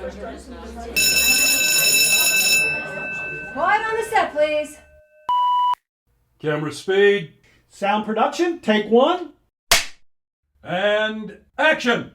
Quiet on the set, please. Camera speed. Sound production, take one. And action!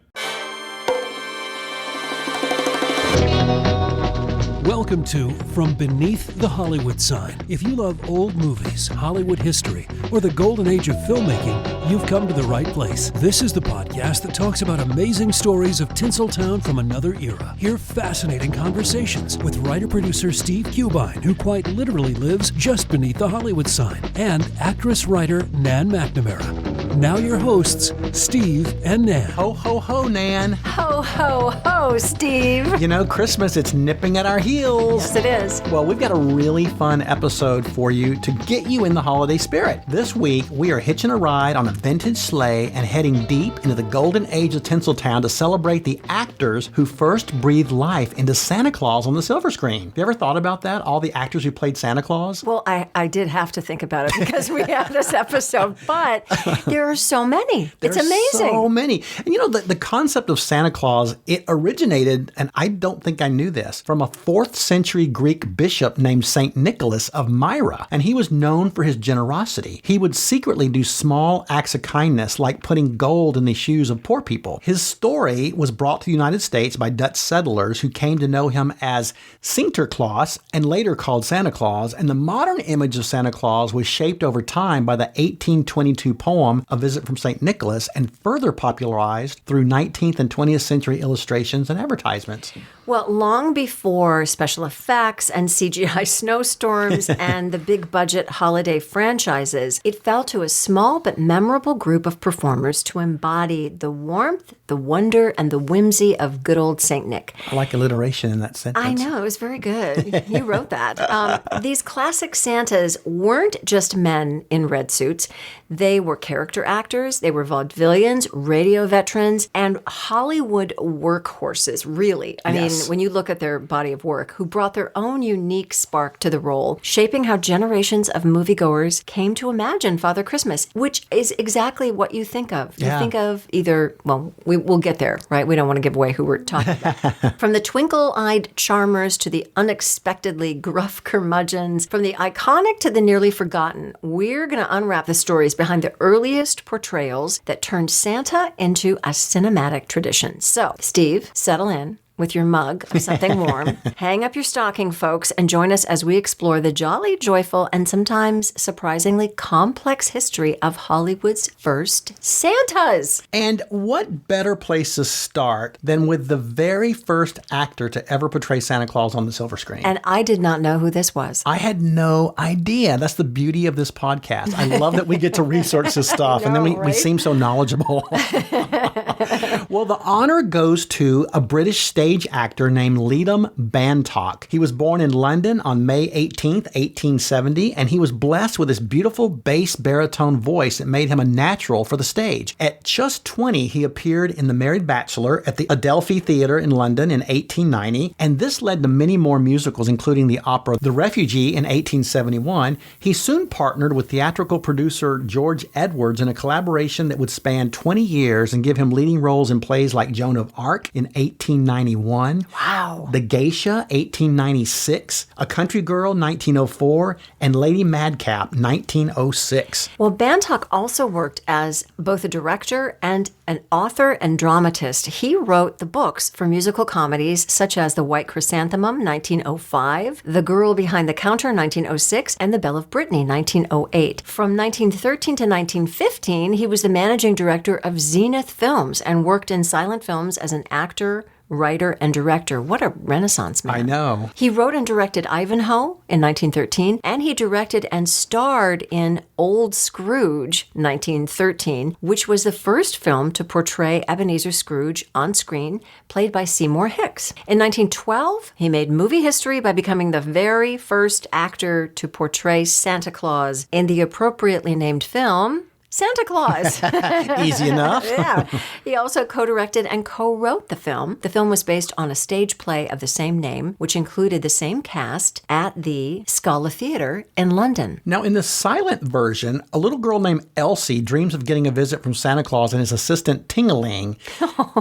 Welcome to From Beneath the Hollywood Sign. If you love old movies, Hollywood history, or the golden age of filmmaking, you've come to the right place. This is the podcast that talks about amazing stories of Tinseltown from another era. Hear fascinating conversations with writer-producer Steve Cubine, who quite literally lives just beneath the Hollywood sign, and actress-writer Nan McNamara. Now your hosts, Steve and Nan. Ho, ho, ho, Nan. Ho, ho, ho, Steve. You know, Christmas, it's nipping at our heels. Yes, it is. Well, we've got a really fun episode for you to get you in the holiday spirit. This week, we are hitching a ride on a vintage sleigh and heading deep into the golden age of Tinseltown to celebrate the actors who first breathed life into Santa Claus on the silver screen. Have you ever thought about that? All the actors who played Santa Claus? Well, I did have to think about it because we have this episode, but there are so many. It's amazing. So many. And you know, the concept of Santa Claus, it originated, and I don't think I knew this, from a 4th century Greek bishop named Saint Nicholas of Myra. And he was known for his generosity. He would secretly do small acts of kindness, like putting gold in the shoes of poor people. His story was brought to the United States by Dutch settlers who came to know him as Sinterklaas and later called Santa Claus. And the modern image of Santa Claus was shaped over time by the 1822 poem, A Visit from St. Nicholas, and further popularized through 19th and 20th century illustrations and advertisements. Well, long before special effects and CGI snowstorms and the big budget holiday franchises, it fell to a small but memorable group of performers to embody the warmth, the wonder, and the whimsy of good old St. Nick. I like alliteration in that sentence. I know, it was very good. You wrote that. These classic Santas weren't just men in red suits. They were character actors, they were vaudevillians, radio veterans, and Hollywood workhorses, really. I mean, when you look at their body of work, who brought their own unique spark to the role, shaping how generations of moviegoers came to imagine Father Christmas, which is exactly what you think of. You think of either, well, we'll get there, right? We don't want to give away who we're talking about. From the twinkle-eyed charmers to the unexpectedly gruff curmudgeons, from the iconic to the nearly forgotten, we're going to unwrap the stories behind the earliest portrayals that turned Santa into a cinematic tradition. So, Steve, settle in with your mug of something warm. Hang up your stocking, folks, and join us as we explore the jolly, joyful, and sometimes surprisingly complex history of Hollywood's first Santas. And what better place to start than with the very first actor to ever portray Santa Claus on the silver screen? And I did not know who this was. I had no idea. That's the beauty of this podcast. I love that we get to research this stuff, and then we seem so knowledgeable. Well, the honor goes to a British stage actor named Leadham Bantock. He was born in London on May 18th, 1870, and he was blessed with this beautiful bass baritone voice that made him a natural for the stage. At just 20, he appeared in The Married Bachelor at the Adelphi Theatre in London in 1890, and this led to many more musicals, including the opera The Refugee in 1871. He soon partnered with theatrical producer George Edwards in a collaboration that would span 20 years and give him leading roles in plays like Joan of Arc in 1891. Wow. The Geisha, 1896. A Country Girl, 1904. And Lady Madcap, 1906. Well, Bantock also worked as both a director and an author and dramatist. He wrote the books for musical comedies such as The White Chrysanthemum, 1905, The Girl Behind the Counter, 1906, and The Belle of Brittany, 1908. From 1913 to 1915, he was the managing director of Zenith Films and worked in silent films as an actor, writer, and director. What a Renaissance man. I know. He wrote and directed Ivanhoe in 1913, and he directed and starred in Old Scrooge, 1913, which was the first film to portray Ebenezer Scrooge on screen, played by Seymour Hicks. In 1912, he made movie history by becoming the very first actor to portray Santa Claus in the appropriately named film Santa Claus. Easy enough. Yeah. He also co-directed and co-wrote the film. The film was based on a stage play of the same name, which included the same cast at the Scala Theatre in London. Now, in the silent version, a little girl named Elsie dreams of getting a visit from Santa Claus and his assistant Tingling.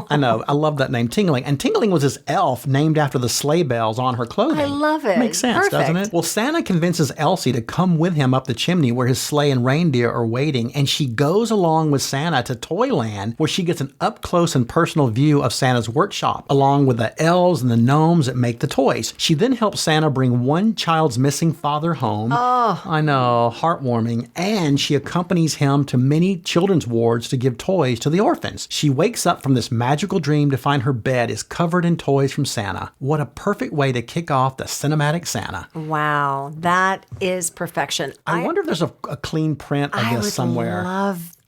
I know, I love that name, Tingling. And Tingling was his elf named after the sleigh bells on her clothing. I love it. Makes sense, doesn't it? Well, Santa convinces Elsie to come with him up the chimney where his sleigh and reindeer are waiting, and she goes along with Santa to Toyland, where she gets an up-close and personal view of Santa's workshop, along with the elves and the gnomes that make the toys. She then helps Santa bring one child's missing father home. Oh. I know, heartwarming. And she accompanies him to many children's wards to give toys to the orphans. She wakes up from this magical dream to find her bed is covered in toys from Santa. What a perfect way to kick off the cinematic Santa. Wow, that is perfection. I wonder if there's a clean print of this somewhere.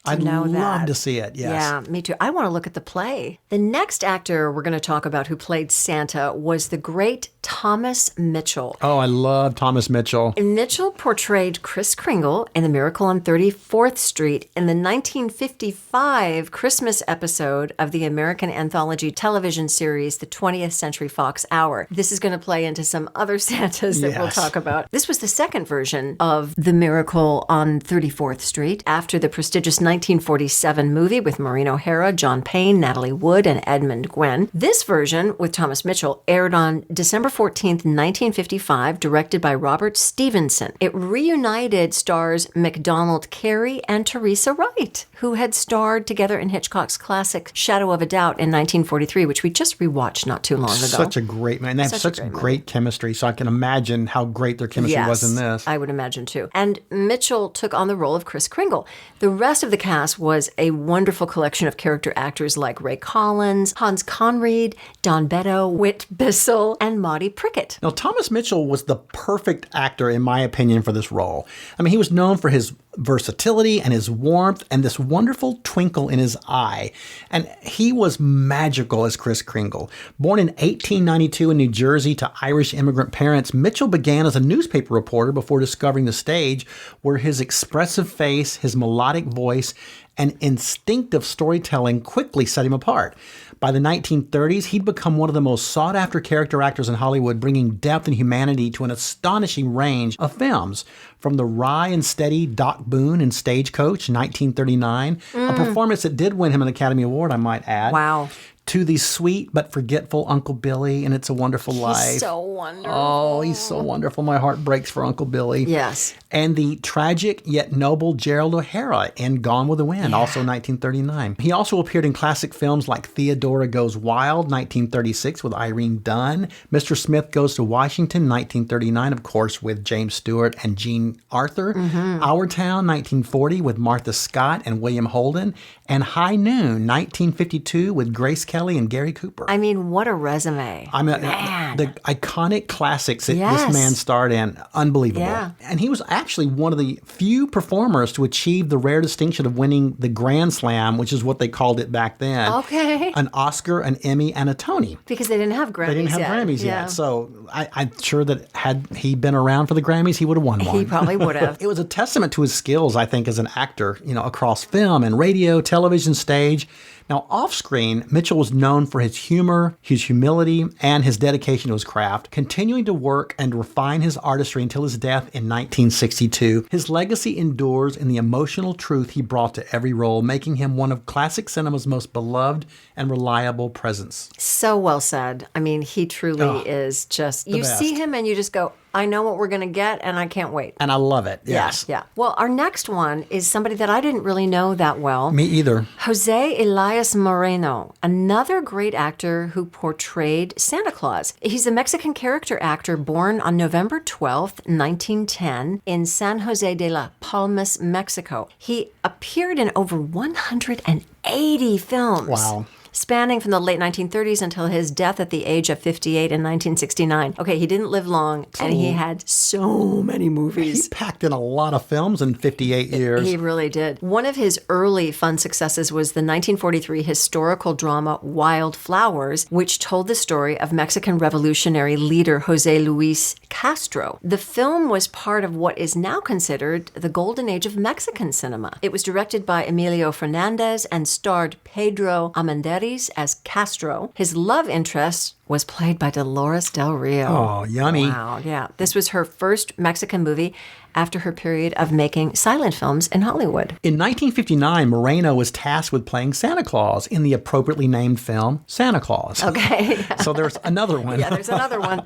I'd love to see it, yes. Yeah, me too. I want to look at the play. The next actor we're going to talk about who played Santa was the great Thomas Mitchell. Oh, I love Thomas Mitchell. Mitchell portrayed Kris Kringle in The Miracle on 34th Street in the 1955 Christmas episode of the American anthology television series, The 20th Century Fox Hour. This is going to play into some other Santas that we'll talk about. This was the second version of The Miracle on 34th Street after the prestigious 1947 movie with Maureen O'Hara, John Payne, Natalie Wood, and Edmund Gwenn. This version with Thomas Mitchell aired on December 14th, 1955, directed by Robert Stevenson. It reunited stars MacDonald Carey and Teresa Wright, who had starred together in Hitchcock's classic Shadow of a Doubt in 1943, which we just rewatched not too long ago. Such a great man. They have such great chemistry, so I can imagine how great their chemistry was in this. I would imagine too. And Mitchell took on the role of Kris Kringle. The rest of the cast was a wonderful collection of character actors like Ray Collins, Hans Conried, Don Beto, Whit Bissell, and Maudie Prickett. Now, Thomas Mitchell was the perfect actor, in my opinion, for this role. I mean, he was known for his versatility and his warmth and this wonderful twinkle in his eye. And he was magical as Kris Kringle. Born in 1892 in New Jersey to Irish immigrant parents, Mitchell began as a newspaper reporter before discovering the stage, where his expressive face, his melodic voice, and instinctive storytelling quickly set him apart. By the 1930s, he'd become one of the most sought-after character actors in Hollywood, bringing depth and humanity to an astonishing range of films. From the wry and steady Doc Boone in Stagecoach, 1939, a performance that did win him an Academy Award, I might add. Wow. To the sweet but forgetful Uncle Billy in It's a Wonderful Life. He's so wonderful. Oh, he's so wonderful. My heart breaks for Uncle Billy. Yes. And the tragic yet noble Gerald O'Hara in Gone with the Wind, also 1939. He also appeared in classic films like Theodora Goes Wild, 1936, with Irene Dunne. Mr. Smith Goes to Washington, 1939, of course, with James Stewart and Jean Arthur. Our Town, 1940, with Martha Scott and William Holden. And High Noon, 1952, with Grace Kelly and Gary Cooper. I mean, what a resume. I mean, the iconic classics that this man starred in, unbelievable. Yeah. And he was actually one of the few performers to achieve the rare distinction of winning the Grand Slam, which is what they called it back then. Okay. An Oscar, an Emmy, and a Tony. Because they didn't have Grammys yet. They didn't have Grammys yet. So I'm sure that had he been around for the Grammys, he would have won one. He probably would have. It was a testament to his skills, I think, as an actor, across film and radio, television, stage. Now, off-screen, Mitchell was known for his humor, his humility, and his dedication to his craft, continuing to work and refine his artistry until his death in 1962. His legacy endures in the emotional truth he brought to every role, making him one of classic cinema's most beloved and reliable presence. So well said. I mean, he truly is just, you best. see him and you just go, I know what we're going to get and I can't wait. And I love it, yes. Yeah. Well, our next one is somebody that I didn't really know that well. Me either. Jose Elias Moreno, another great actor who portrayed Santa Claus. He's a Mexican character actor born on November 12th, 1910 in San Jose de las Palmas, Mexico. He appeared in over 180 films. Wow. spanning from the late 1930s until his death at the age of 58 in 1969. Okay, he didn't live long, and he had so many movies. He packed in a lot of films in 58 years. He really did. One of his early fun successes was the 1943 historical drama Wild Flowers, which told the story of Mexican revolutionary leader Jose Luis Castro. The film was part of what is now considered the golden age of Mexican cinema. It was directed by Emilio Fernandez and starred Pedro Armendáriz as Castro. His love interest was played by Dolores Del Rio. Oh, yummy. Wow, yeah. This was her first Mexican movie after her period of making silent films in Hollywood. In 1959, Moreno was tasked with playing Santa Claus in the appropriately named film Santa Claus. Okay. So there's another one. Yeah, there's another one.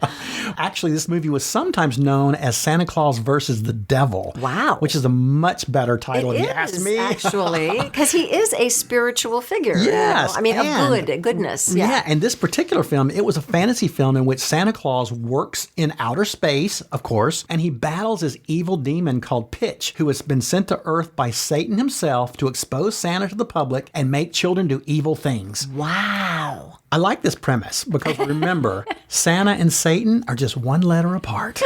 Actually, this movie was sometimes known as Santa Claus versus the Devil. Wow. Which is a much better title if you ask me. Actually, because he is a spiritual figure. Yes. I mean, a goodness. Yeah, and this particular film, it was a fantasy film in which Santa Claus works in outer space, of course, and he battles his evil demon called Pitch, who has been sent to Earth by Satan himself to expose Santa to the public and make children do evil things. Wow. I like this premise because remember, Santa and Satan are just one letter apart.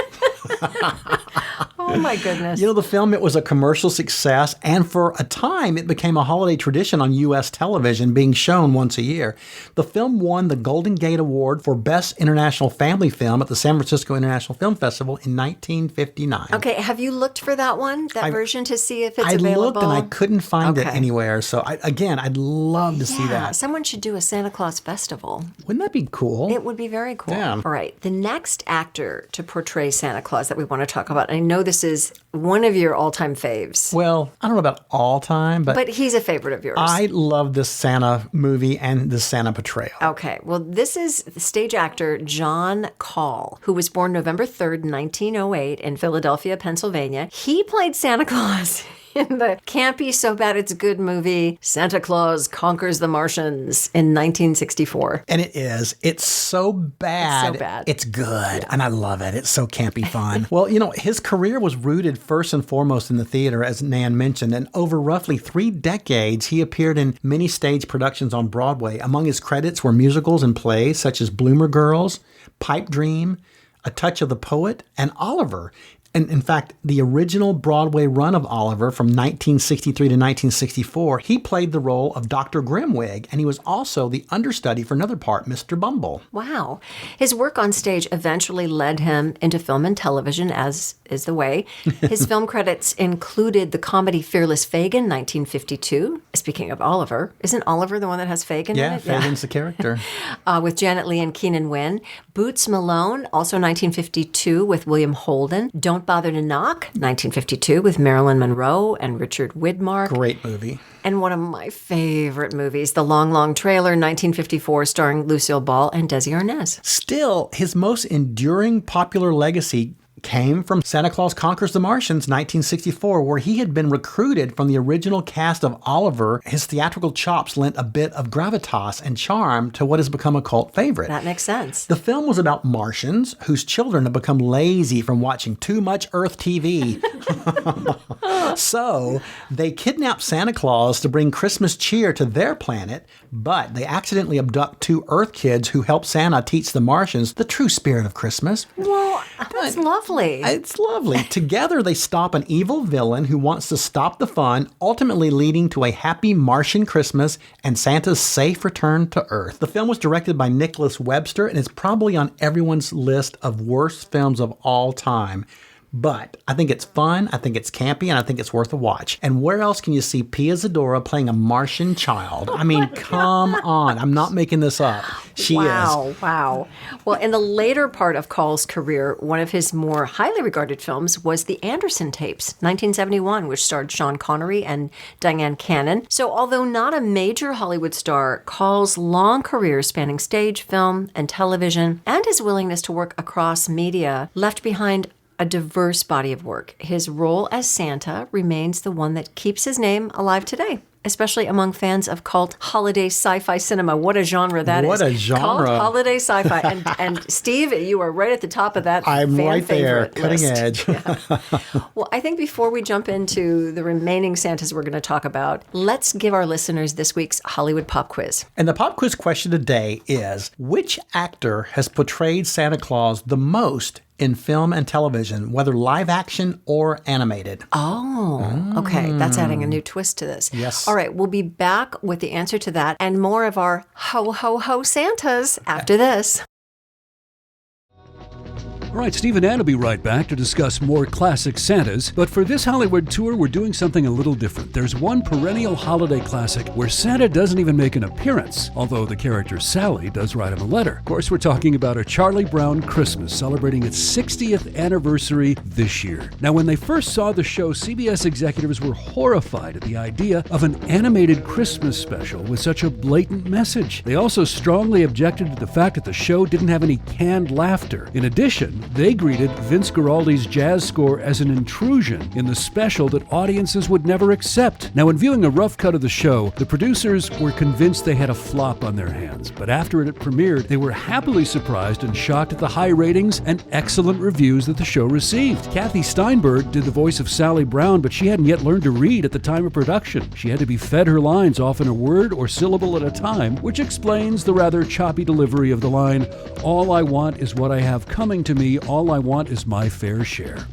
Oh my goodness. You know, the film, it was a commercial success, and for a time it became a holiday tradition on U.S. television, being shown once a year. The film won the Golden Gate Award for Best International Family Film at the San Francisco International Film Festival in 1959. Okay, have you looked for that one, version, to see if it's I available? looked and I couldn't find it anywhere, so I'd love to see that. Someone should do a Santa Claus festival. Wouldn't that be cool? It would be very cool. Yeah. All right, the next actor to portray Santa Claus that we want to talk about, and I know this is one of your all-time faves. Well, I don't know about all time, but he's a favorite of yours. I love this Santa movie and this Santa portrayal. Okay, well, this is stage actor John Call, who was born November 3rd, 1908 in Philadelphia, Pennsylvania. He played Santa Claus in the campy, so bad it's good movie, Santa Claus Conquers the Martians in 1964. And it is. It's so bad. It's so bad. It's good. Yeah. And I love it. It's so campy fun. Well, you know, his career was rooted first and foremost in the theater, as Nan mentioned. And over roughly 3 decades, he appeared in many stage productions on Broadway. Among his credits were musicals and plays such as Bloomer Girls, Pipe Dream, A Touch of the Poet, and Oliver. And in fact, the original Broadway run of Oliver from 1963 to 1964, he played the role of Dr. Grimwig, and he was also the understudy for another part, Mr. Bumble. Wow. His work on stage eventually led him into film and television, as is the way. His film credits included the comedy Fearless Fagin, 1952. Speaking of Oliver, isn't Oliver the one that has Fagin in it? Fagin's the character. With Janet Leigh and Keenan Wynn. Boots Malone, also 1952 with William Holden. Don't Bother to Knock, 1952 with Marilyn Monroe and Richard Widmark. Great movie. And one of my favorite movies, The Long, Long Trailer, 1954, starring Lucille Ball and Desi Arnaz. Still, his most enduring popular legacy came from Santa Claus Conquers the Martians, 1964, where he had been recruited from the original cast of Oliver. His theatrical chops lent a bit of gravitas and charm to what has become a cult favorite. That makes sense. The film was about Martians whose children have become lazy from watching too much Earth TV. So they kidnap Santa Claus to bring Christmas cheer to their planet, but they accidentally abduct 2 Earth kids who help Santa teach the Martians the true spirit of Christmas. Well, that's lovely. It's lovely. Together, they stop an evil villain who wants to stop the fun, ultimately leading to a happy Martian Christmas and Santa's safe return to Earth. The film was directed by Nicholas Webster and is probably on everyone's list of worst films of all time. But I think it's fun, I think it's campy, and I think it's worth a watch. And where else can you see Pia Zadora playing a Martian child? I mean, come on. I'm not making this up. She is. Wow. Well, in the later part of Call's career, one of his more highly regarded films was The Anderson Tapes, 1971, which starred Sean Connery and Diane Cannon. So although not a major Hollywood star, Call's long career spanning stage, film, and television, and his willingness to work across media left behind a diverse body of work. His role as Santa remains the one that keeps his name alive today. especially among fans of cult holiday sci-fi cinema. What a genre that is. What a genre. Cult holiday sci-fi. And Steve, you are right at the top of that I'm fan right there, favorite cutting list. edge. Yeah. Well, I think before we jump into the remaining Santas we're going to talk about, let's give our listeners this week's Hollywood Pop Quiz. And the pop quiz question today is, which actor has portrayed Santa Claus the most in film and television, whether live action or animated? Oh, okay. That's adding a new twist to this. Yes. All right. We'll be back with the answer to that and more of our ho, ho, ho Santas after this. All right, Steve and Ann will be right back to discuss more classic Santas. But for this Hollywood tour, we're doing something a little different. There's one perennial holiday classic where Santa doesn't even make an appearance, although the character Sally does write him a letter. Of course, we're talking about A Charlie Brown Christmas, celebrating its 60th anniversary this year. Now, when they first saw the show, CBS executives were horrified at the idea of an animated Christmas special with such a blatant message. They also strongly objected to the fact that the show didn't have any canned laughter. In addition, they greeted Vince Guaraldi's jazz score as an intrusion in the special that audiences would never accept. Now, in viewing a rough cut of the show, the producers were convinced they had a flop on their hands. But after it had premiered, they were happily surprised and shocked at the high ratings and excellent reviews that the show received. Kathy Steinberg did the voice of Sally Brown, but she hadn't yet learned to read at the time of production. She had to be fed her lines, often a word or syllable at a time, which explains the rather choppy delivery of the line, "All I want is what I have coming to me. All I want is my fair share."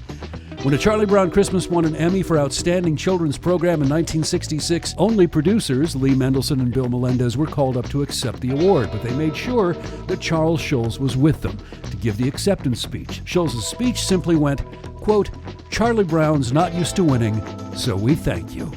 When A Charlie Brown Christmas won an Emmy for Outstanding Children's Program in 1966, only producers Lee Mendelson and Bill Melendez were called up to accept the award, but they made sure that Charles Schulz was with them to give the acceptance speech. Schulz's speech simply went, quote, "Charlie Brown's not used to winning, so we thank you."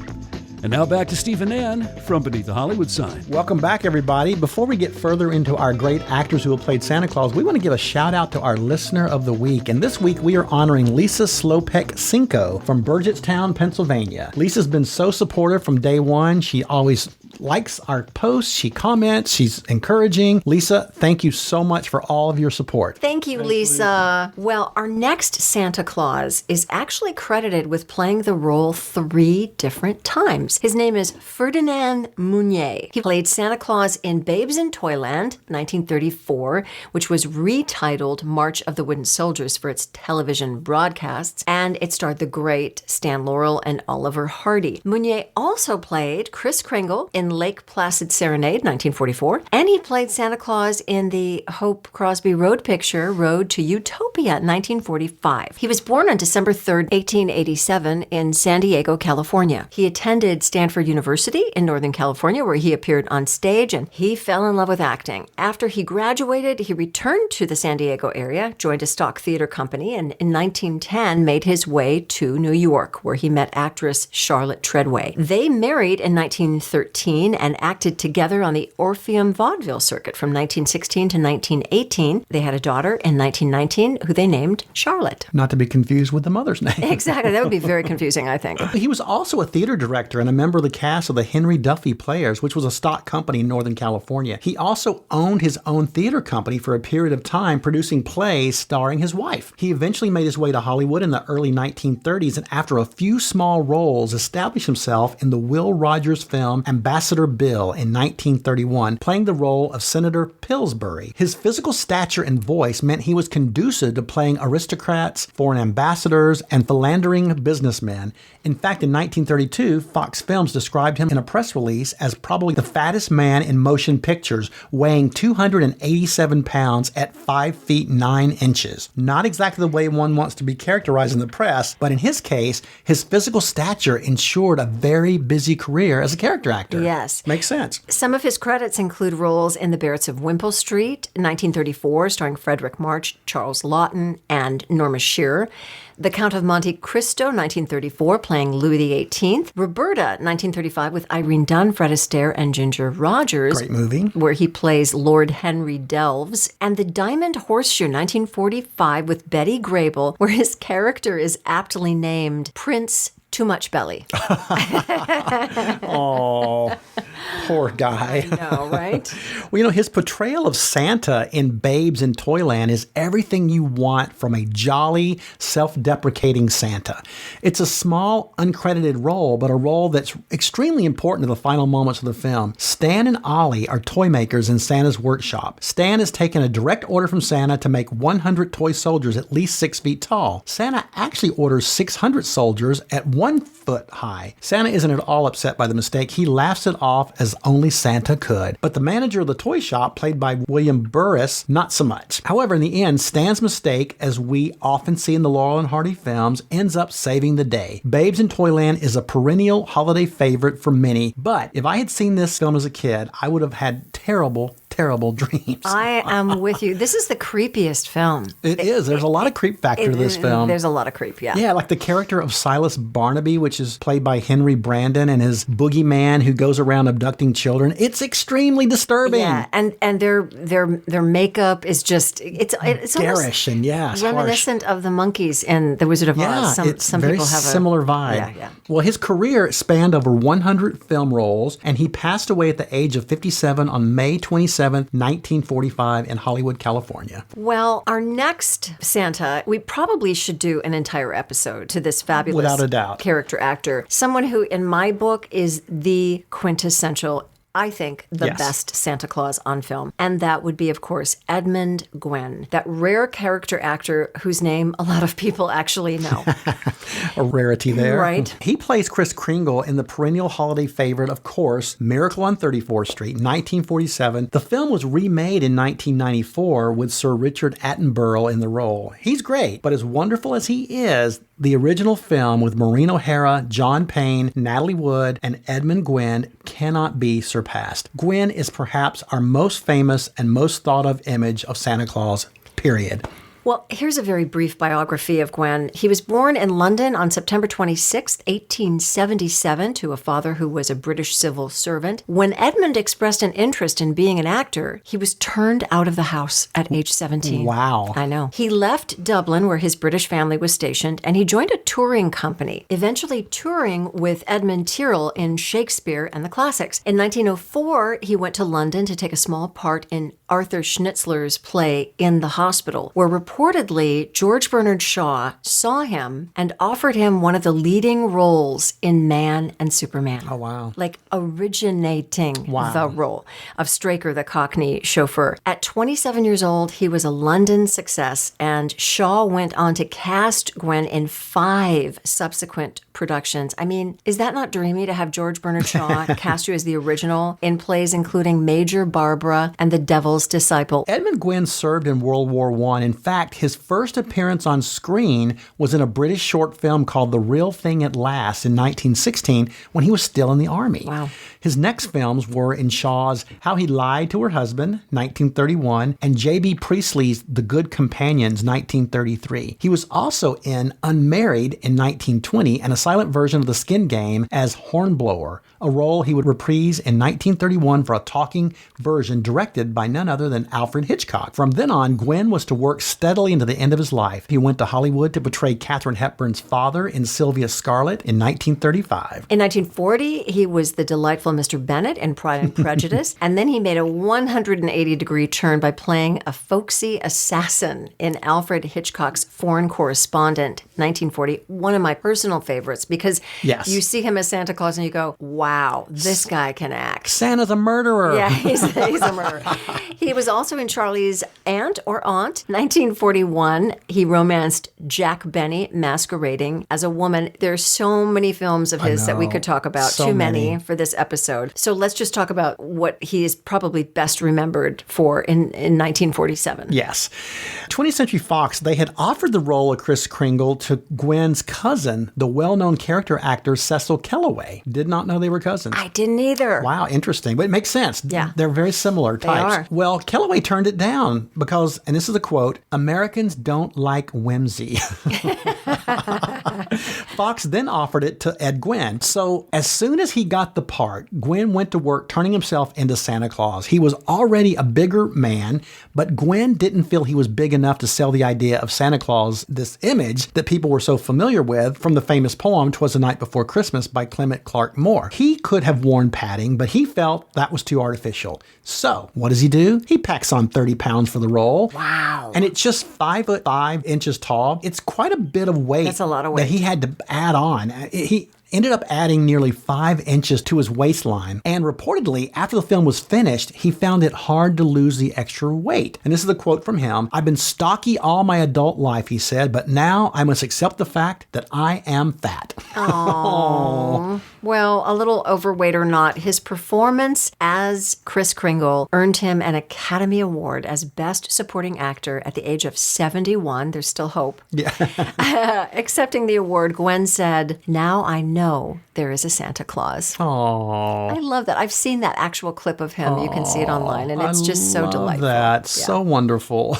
And now back to Steve and Ann from Beneath the Hollywood Sign. Welcome back, everybody. Before we get further into our great actors who have played Santa Claus, we want to give a shout out to our listener of the week. And this week we are honoring Lisa Slopek Cinco from Burgettstown, Pennsylvania. Lisa's been so supportive from day one. She always likes our posts, she comments, she's encouraging. Lisa, thank you so much for all of your support. Thank you, Lisa. Well, our next Santa Claus is actually credited with playing the role 3 different times. His name is Ferdinand Meunier. He played Santa Claus in Babes in Toyland, 1934, which was retitled March of the Wooden Soldiers for its television broadcasts, and it starred the great Stan Laurel and Oliver Hardy. Meunier also played Kris Kringle in Lake Placid Serenade, 1944, and he played Santa Claus in the Hope Crosby Road picture, Road to Utopia, 1945. He was born on December 3rd, 1887 in San Diego, California. He attended Stanford University in Northern California, where he appeared on stage, and he fell in love with acting. After he graduated, he returned to the San Diego area, joined a stock theater company, and in 1910 made his way to New York, where he met actress Charlotte Treadway. They married in 1913 and acted together on the Orpheum vaudeville circuit from 1916 to 1918. They had a daughter in 1919 who they named Charlotte. Not to be confused with the mother's name. Exactly. That would be very confusing, I think. He was also a theater director and a member of the cast of the Henry Duffy Players, which was a stock company in Northern California. He also owned his own theater company for a period of time, producing plays starring his wife. He eventually made his way to Hollywood in the early 1930s, and after a few small roles, established himself in the Will Rogers film Ambassador Bill in 1931, playing the role of Senator Pillsbury. His physical stature and voice meant he was conducive to playing aristocrats, foreign ambassadors, and philandering businessmen. In fact, in 1932, Fox Films described him in a press release as probably the fattest man in motion pictures, weighing 287 pounds at 5 feet 9 inches. Not exactly the way one wants to be characterized in the press, but in his case, his physical stature ensured a very busy career as a character actor. Yes. Makes sense. Some of his credits include roles in The Barretts of Wimpole Street, 1934, starring Frederick March, Charles Laughton, and Norma Shearer. The Count of Monte Cristo, 1934, playing Louis XVIII. Roberta, 1935, with Irene Dunne, Fred Astaire, and Ginger Rogers. Great movie. Where he plays Lord Henry Delves. And The Diamond Horseshoe, 1945, with Betty Grable, where his character is aptly named Prince too much belly. Oh, poor guy. I know, right? Well, his portrayal of Santa in Babes in Toyland is everything you want from a jolly, self-deprecating Santa. It's a small, uncredited role, but a role that's extremely important to the final moments of the film. Stan and Ollie are toy makers in Santa's workshop. Stan has taken a direct order from Santa to make 100 toy soldiers at least 6 feet tall. Santa actually orders 600 soldiers at 1 foot high. Santa isn't at all upset by the mistake. He laughs it off as only Santa could. But the manager of the toy shop, played by William Burris, not so much. However, in the end, Stan's mistake, as we often see in the Laurel and Hardy films, ends up saving the day. Babes in Toyland is a perennial holiday favorite for many, but if I had seen this film as a kid, I would have had terrible dreams. I am with you. This is the creepiest film. It is. There's a lot of creep factor to this film. There's a lot of creep, yeah. Yeah, like the character of Silas Barnaby, which is played by Henry Brandon, and his boogeyman who goes around abducting children. It's extremely disturbing. Yeah, and their makeup is just it's garish and reminiscent of the monkeys in The Wizard of Oz. Some very people have similar vibe. Yeah. Well, his career spanned over 100 film roles, and he passed away at the age of 57 on May 27th, 1945 in Hollywood, California. Well, our next Santa, we probably should do an entire episode to this fabulous Without a doubt. character actor. Someone who, in my book, is the quintessential, I think, the best Santa Claus on film. And that would be, of course, Edmund Gwenn, that rare character actor whose name a lot of people actually know. A rarity there. Right. He plays Kris Kringle in the perennial holiday favorite, of course, Miracle on 34th Street, 1947. The film was remade in 1994 with Sir Richard Attenborough in the role. He's great, but as wonderful as he is, the original film with Maureen O'Hara, John Payne, Natalie Wood, and Edmund Gwenn cannot be surpassed. Gwenn is perhaps our most famous and most thought of image of Santa Claus, period. Well, here's a very brief biography of Gwenn. He was born in London on September 26, 1877, to a father who was a British civil servant. When Edmund expressed an interest in being an actor, he was turned out of the house at age 17. Wow. I know. He left Dublin, where his British family was stationed, and he joined a touring company, eventually touring with Edmund Tyrrell in Shakespeare and the classics. In 1904, he went to London to take a small part in Arthur Schnitzler's play In the Hospital, where reportedly George Bernard Shaw saw him and offered him one of the leading roles in Man and Superman. Oh, wow. Like originating the role of Straker, the Cockney chauffeur. At 27 years old, he was a London success, and Shaw went on to cast Gwenn in 5 subsequent productions. I mean, is that not dreamy to have George Bernard Shaw cast you as the original in plays including Major Barbara and The Devil's Disciple? Edmund Gwenn served in World War I. In fact, his first appearance on screen was in a British short film called The Real Thing at Last in 1916 when he was still in the army. Wow. His next films were in Shaw's How He Lied to Her Husband, 1931, and J.B. Priestley's The Good Companions, 1933. He was also in Unmarried in 1920 and a silent version of The Skin Game as Hornblower, a role he would reprise in 1931 for a talking version directed by none other than Alfred Hitchcock. From then on, Gwenn was to work steadily into the end of his life. He went to Hollywood to portray Katharine Hepburn's father in Sylvia Scarlett in 1935. In 1940, he was the delightful Mr. Bennet in Pride and Prejudice, and then he made a 180-degree turn by playing a folksy assassin in Alfred Hitchcock's Foreign Correspondent, 1940, one of my personal favorites, because you see him as Santa Claus and you go, wow, this guy can act. Santa's a murderer. Yeah, he's a murderer. He was also in Charlie's Aunt or Aunt, 1941. He romanced Jack Benny masquerading as a woman. There's so many films of his that we could talk about. So Too many for this episode. So let's just talk about what he is probably best remembered for in 1947. Yes. 20th Century Fox, they had offered the role of Kris Kringle to Gwenn's cousin, the well-known character actor Cecil Kellaway. Did not know they were cousins. I didn't either. Wow, interesting. But it makes sense. Yeah. They're very similar types. They are. Well, Kellaway turned it down because, and this is a quote, Americans don't like whimsy. Fox then offered it to Ed Gwenn. So as soon as he got the part, Gwenn went to work turning himself into Santa Claus. He was already a bigger man, but Gwenn didn't feel he was big enough to sell the idea of Santa Claus, this image that people were so familiar with from the famous poem poem, 'Twas the Night Before Christmas by Clement Clark Moore. He could have worn padding, but he felt that was too artificial. So what does he do? He packs on 30 pounds for the role. Wow. And it's just 5'5" tall. It's quite a bit of weight. That's a lot of weight. That he had to add on. He ended up adding nearly 5 inches to his waistline. And reportedly, after the film was finished, he found it hard to lose the extra weight. And this is a quote from him. "I've been stocky all my adult life," he said, "but now I must accept the fact that I am fat." Aww. Well, a little overweight or not, his performance as Kris Kringle earned him an Academy Award as Best Supporting Actor at the age of 71. There's still hope. Yeah. Accepting the award, Gwen said, "Now I know there is a Santa Claus." Aww. I love that. I've seen that actual clip of him. You can see it online, and it's just so I love delightful. That. Yeah. So wonderful.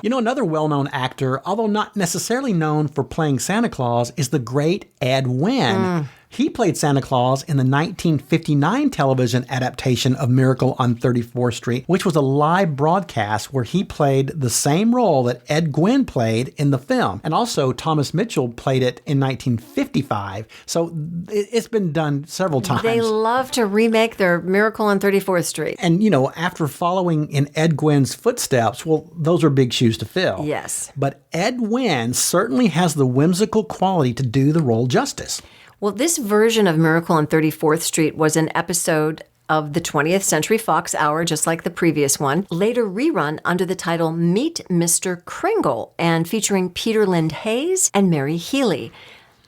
Another well-known actor, although not necessarily known for playing Santa Claus, is the great Ed Wynn. He played Santa Claus in the 1959 television adaptation of Miracle on 34th Street, which was a live broadcast where he played the same role that Ed Gwynn played in the film. And also Thomas Mitchell played it in 1955. So it's been done several times. They love to remake their Miracle on 34th Street. And, after following in Ed Gwynn's footsteps, well, those are big shoes to fill. Yes. But Ed Wynn certainly has the whimsical quality to do the role justice. Well, this version of Miracle on 34th Street was an episode of the 20th Century Fox Hour, just like the previous one, later rerun under the title Meet Mr. Kringle, and featuring Peter Lind Hayes and Mary Healy.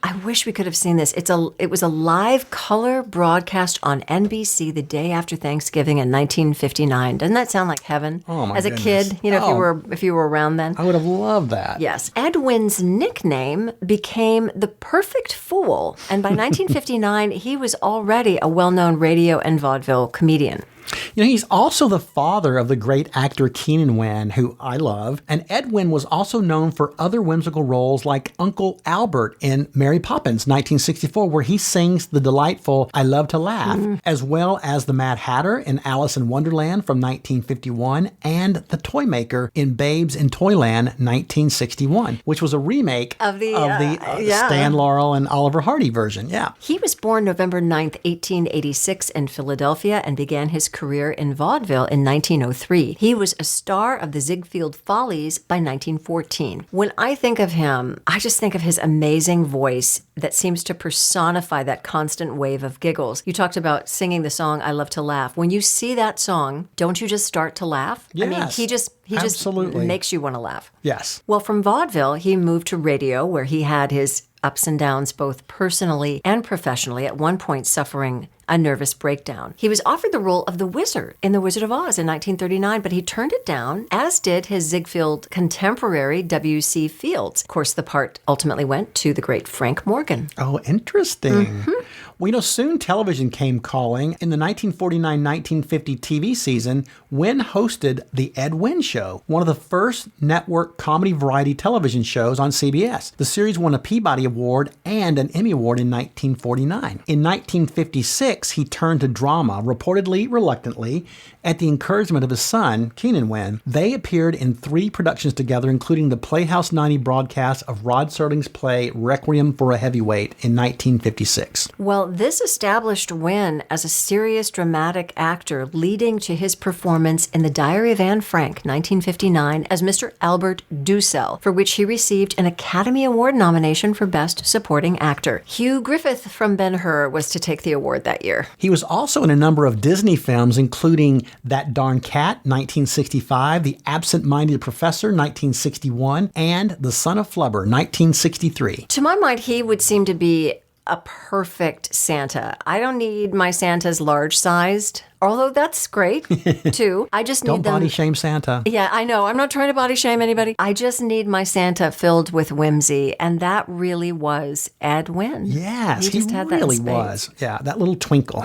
I wish we could have seen this. It was a live color broadcast on NBC the day after Thanksgiving in 1959. Doesn't that sound like heaven? Oh my As a goodness. kid, if you were around then. I would have loved that. Yes. Ed Wynn's nickname became the Perfect Fool, and by 1959 he was already a well-known radio and vaudeville comedian. He's also the father of the great actor Keenan Wynn, who I love. And Ed Wynn was also known for other whimsical roles like Uncle Albert in Mary Poppins, 1964, where he sings the delightful I Love to Laugh, as well as the Mad Hatter in Alice in Wonderland from 1951, and the Toy Maker in Babes in Toyland, 1961, which was a remake Of the Stan Laurel and Oliver Hardy version. Yeah. He was born November 9th, 1886 in Philadelphia and began his career in vaudeville in 1903. He was a star of the Ziegfeld Follies by 1914. When I think of him, I just think of his amazing voice that seems to personify that constant wave of giggles. You talked about singing the song I Love to Laugh. When you see that song, don't you just start to laugh? Yes, I mean, he just absolutely makes you want to laugh. Yes. Well, from vaudeville, he moved to radio, where he had his ups and downs both personally and professionally, at one point suffering a nervous breakdown. He was offered the role of the Wizard in The Wizard of Oz in 1939, but he turned it down, as did his Ziegfeld contemporary W.C. Fields. Of course, the part ultimately went to the great Frank Morgan. Oh, interesting. Well, soon television came calling. In the 1949-1950 TV season, Wynn hosted The Ed Wynn Show, one of the first network comedy variety television shows on CBS. The series won a Peabody Award and an Emmy Award in 1949. In 1956, he turned to drama, reportedly reluctantly, at the encouragement of his son, Keenan Wynn. They appeared in 3 productions together, including the Playhouse 90 broadcast of Rod Serling's play Requiem for a Heavyweight in 1956. Well, this established Wynn as a serious dramatic actor, leading to his performance in The Diary of Anne Frank, 1959, as Mr. Albert Dussel, for which he received an Academy Award nomination for Best Supporting Actor. Hugh Griffith from Ben-Hur was to take the award that year. He was also in a number of Disney films, including That Darn Cat, 1965, The Absent-Minded Professor, 1961, and The Son of Flubber, 1963. To my mind, he would seem to be a perfect Santa. I don't need my Santas large-sized, although that's great, too. I just need Don't them... body shame Santa. Yeah, I know. I'm not trying to body shame anybody. I just need my Santa filled with whimsy, and that really was Ed Wynn. Yes, he just had that in really spades. was. Yeah, that little twinkle.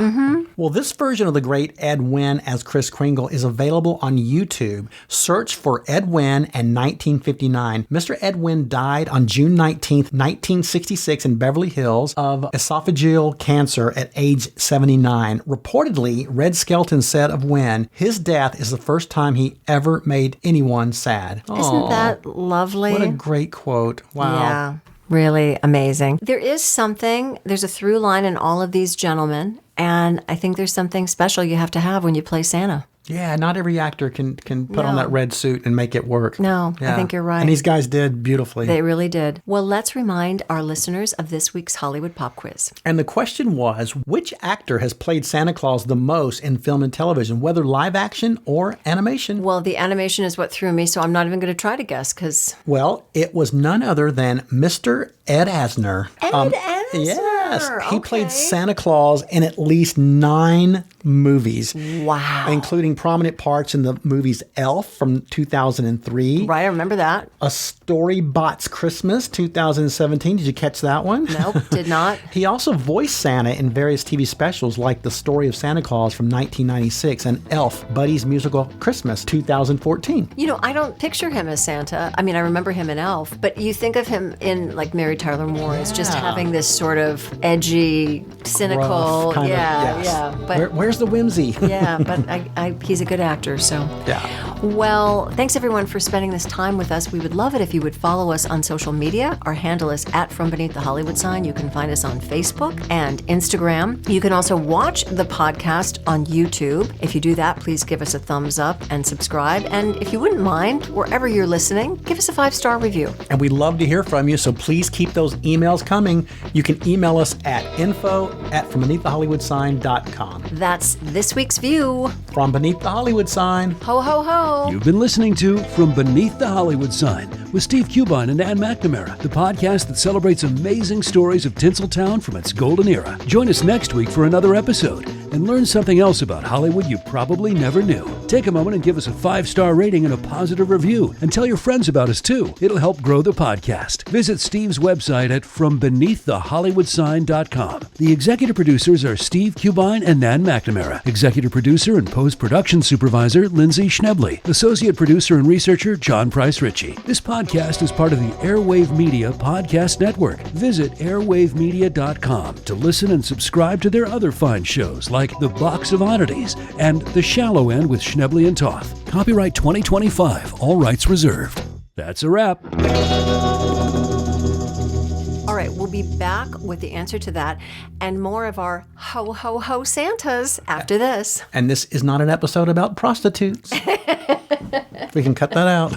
Well, this version of the great Ed Wynn as Kris Kringle is available on YouTube. Search for Ed Wynn and 1959. Mr. Ed Wynn died on June 19th, 1966 in Beverly Hills of esophageal cancer at age 79. Reportedly, Red Skelton said of Wynn, his death is the first time he ever made anyone sad. Isn't that lovely? What a great quote. Wow. Yeah. Really amazing. There's a through line in all of these gentlemen, and I think there's something special you have to have when you play Santa. Yeah, not every actor can put on that red suit and make it work. No, Yeah. I think you're right. And these guys did beautifully. They really did. Well, let's remind our listeners of this week's Hollywood Pop Quiz. And the question was, which actor has played Santa Claus the most in film and television, whether live action or animation? Well, the animation is what threw me, so I'm not even going to try to guess because... Well, it was none other than Mr. Ed Asner. Ed Asner! Yes. He Okay. played Santa Claus in at least 9 movies. Wow. Including prominent parts in the movies Elf from 2003. Right, I remember that. A Storybots Christmas 2017. Did you catch that one? Nope, did not. He also voiced Santa in various TV specials like The Story of Santa Claus from 1996 and Elf, Buddy's Musical Christmas 2014. You know, I don't picture him as Santa. I mean, I remember him in Elf, but you think of him in like Mary Tyler Moore as just having this sort of edgy, cynical, Gruff, kind of, yes. yeah. But Where's the whimsy? yeah, but he's a good actor, so. Yeah. Well, thanks everyone for spending this time with us. We would love it if you would follow us on social media. Our handle is @FromBeneathTheHollywood. You can find us on Facebook and Instagram. You can also watch the podcast on YouTube. If you do that, please give us a thumbs up and subscribe. And if you wouldn't mind, wherever you're listening, give us a 5-star review. And we'd love to hear from you, so please keep those emails coming. You can email us at info@FromBeneathTheHollywoodSign.com. That's this week's view. From Beneath the Hollywood Sign. Ho, ho, ho. You've been listening to From Beneath the Hollywood Sign with Steve Cubine and Ann McNamara, the podcast that celebrates amazing stories of Tinseltown from its golden era. Join us next week for another episode and learn something else about Hollywood you probably never knew. Take a moment and give us a 5-star rating and a positive review, and tell your friends about us too. It'll help grow the podcast. Visit Steve's website at FromBeneathTheHollywoodSign.com. The executive producers are Steve Cubine and Nan McNamara. Executive producer and post-production supervisor Lindsay Schnebley. Associate producer and researcher John Price Ritchie. This podcast is part of the Airwave Media Podcast Network. Visit airwavemedia.com to listen and subscribe to their other fine shows like The Box of Oddities and The Shallow End with Schnebley and Toth. Copyright 2025. All rights reserved. That's a wrap. All right, we'll be back with the answer to that and more of our ho, ho, ho Santas after this. And this is not an episode about prostitutes. We can cut that out.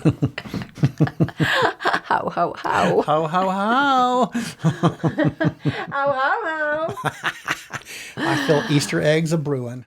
Ho, ho, ho. Ho, ho, ho. Ho, ho, ho. I feel Easter eggs a brewing.